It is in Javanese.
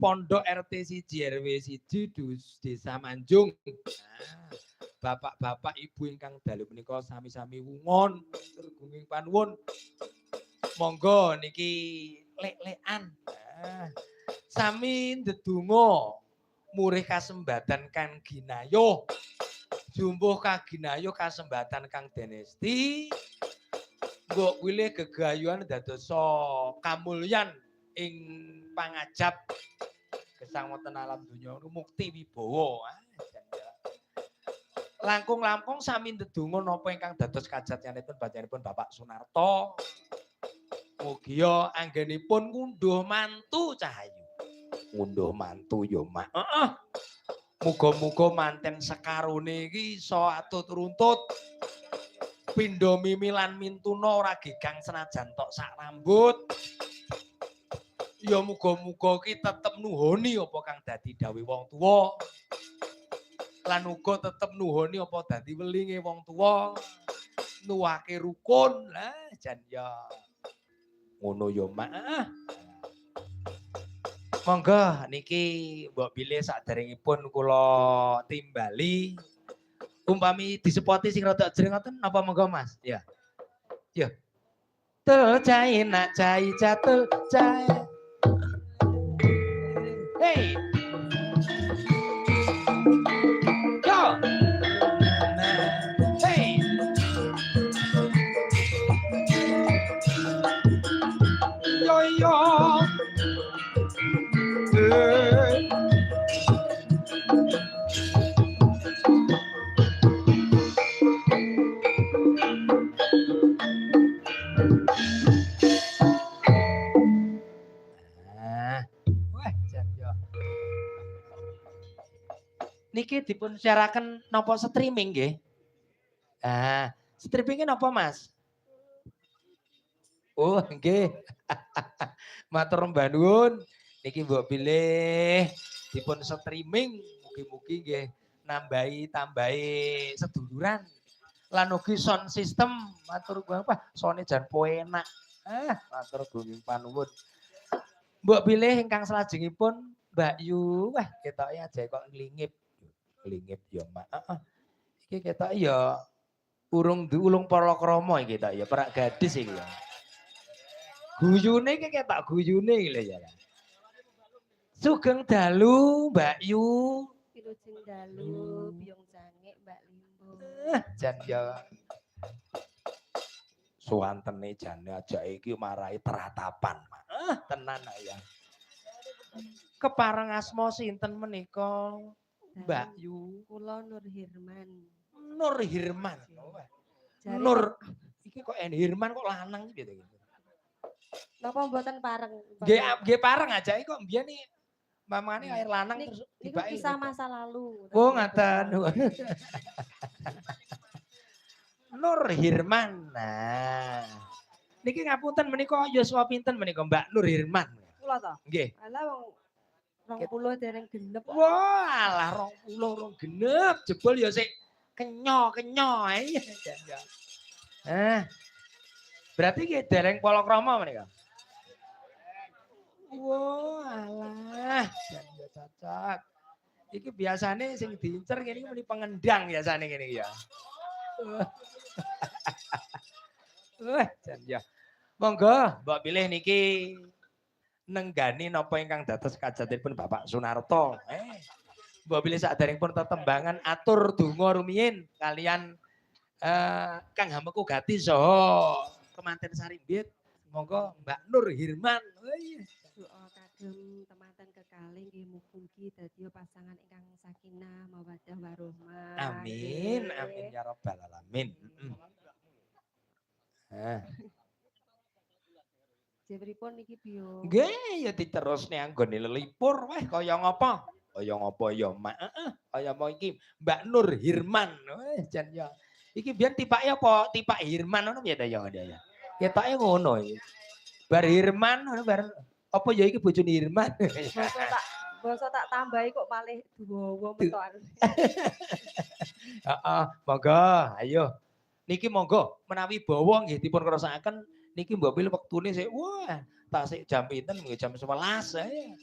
Pondok RT 1 RW 1 Desa Manjung. Bapak-bapak ibu ingkang dalu menika sami-sami wungon matur gunging panuwun. Monggo niki lek-lekan. Sami ndedonga murih kasembatan Kang Ginayuh. Jumbuh kaginayuh kasembatan Kang Denesti. Mbok wilih gegayuhan dadosa kamulyan ing pangajap gesang wonten alam donya mukti wibawa. Langkung-langkung sami ndedonga napa ingkang dados kajatyanipun panjenenganipun Bapak Sunarto. Mugia anggenipun ngunduh mantu Cahayu. Ngunduh mantu ya, Mak. Heeh. Muga-muga manten sekarone iki iso atut runtut. Pindha mimilan mintuna ora gegang senajan tok sak rambut. Ya muga-muga ki tetep nuhoni apa kang dadi dawuh wong tuwa. Lan uga tetep nuhoni apa dadi welinge wong tuwa. Nuwake rukun. Lah jan ya ngono ya, Mak. Monggo niki mbok bilih saderengipun kula timbali. Umpami disepoti sing rada jreng ngoten napa monggo Mas? Ya. Ya. Tul cai nak cai catul cai. Hey. Yo. Nah, hey. Yo yo. Niki dipun siaraken napa streaming nggih? Streamingnya napa Mas? Oh nggih. Matur mbah nuwun. Niki mbok pilih dipun streaming mugi-mugi nggih tambahi seduluran. Lan ugi sound system matur Bapak sone jan enak. Matur gunging panuwun. Mbok pilih ingkang salajengipun Mbak Yu. Wah, ketoke aja kok nglingip. Nglingip ya, Mak. Iki ketoke ya ulung palakrama iki tok ya, perak gadis iki ya. Guyune iki ketok guyune iki lho ya. Sugeng dalu Mbak Yu. Wilujeng dalu Biyong Jangik Mbak Limbo. Jan ya suwantene jane aja iki marahi teratapan, Mak. Tenan ya. Kepareng asma sinten menika? Mbak Yu. Kula Nur Hirman. Nur Hirman. Nur iki kok Hirman kok lanang gitu gitu. Napa mboten pareng? Nggih pareng aja kok mbiyen iki mamane air lanang terus tibake. Kisah masa lalu. Oh ngaten. Nur Hirman. Nah. Niki ngapunten menika yuswa pinten menika Mbak Nur Hirman? Kula to? Nggih. Alah wong 20 dereng genep. Wah, alah 20 rong genep. Jebul ya sik kenyo ae. Berarti ki dereng palakrama menika. Wah, alah. Jan ya cacat. Iki biasane sing diincer ngene iki muni pengendang biasane ngene iki ya. Jan ya. Monggo, mbok pilih niki nenggani napa ingkang dados kajatipun Bapak Sunarto. Mbok pilih saderengipun tetembangan atur donga rumiyin kalian Kang Hameku Gati saha kemanten Sarimbit. Monggo Mbak Nur Hirman. Doa kagem temanten kekalih nggih mugi-mugi dadi pasangan ingkang sakinah mawaddah warahmah. Amin, amin ya rabbal alamin. Pripun niki Biyo? Nggih, ya diterusne anggone lelipur. Weh kaya ngapa? Kaya ngapa ya, Mak? Kaya apa iki Mbak Nur Hirman. Weh jan ya. Iki biyen tipake apa? Tipak Hirman ngono piye ta ya ya. Ketoke ngono iki. Bar Hirman ngono bar apa ya iki bojone Hirman. Basa tak tambahi kok malih dawa metokan. Heeh, monggo, ayo. Niki monggo menawi bawa nggih dipun krasakaken niki mbok pilih wektune sik wah tak sik jam pinten nggih jam 11 ae.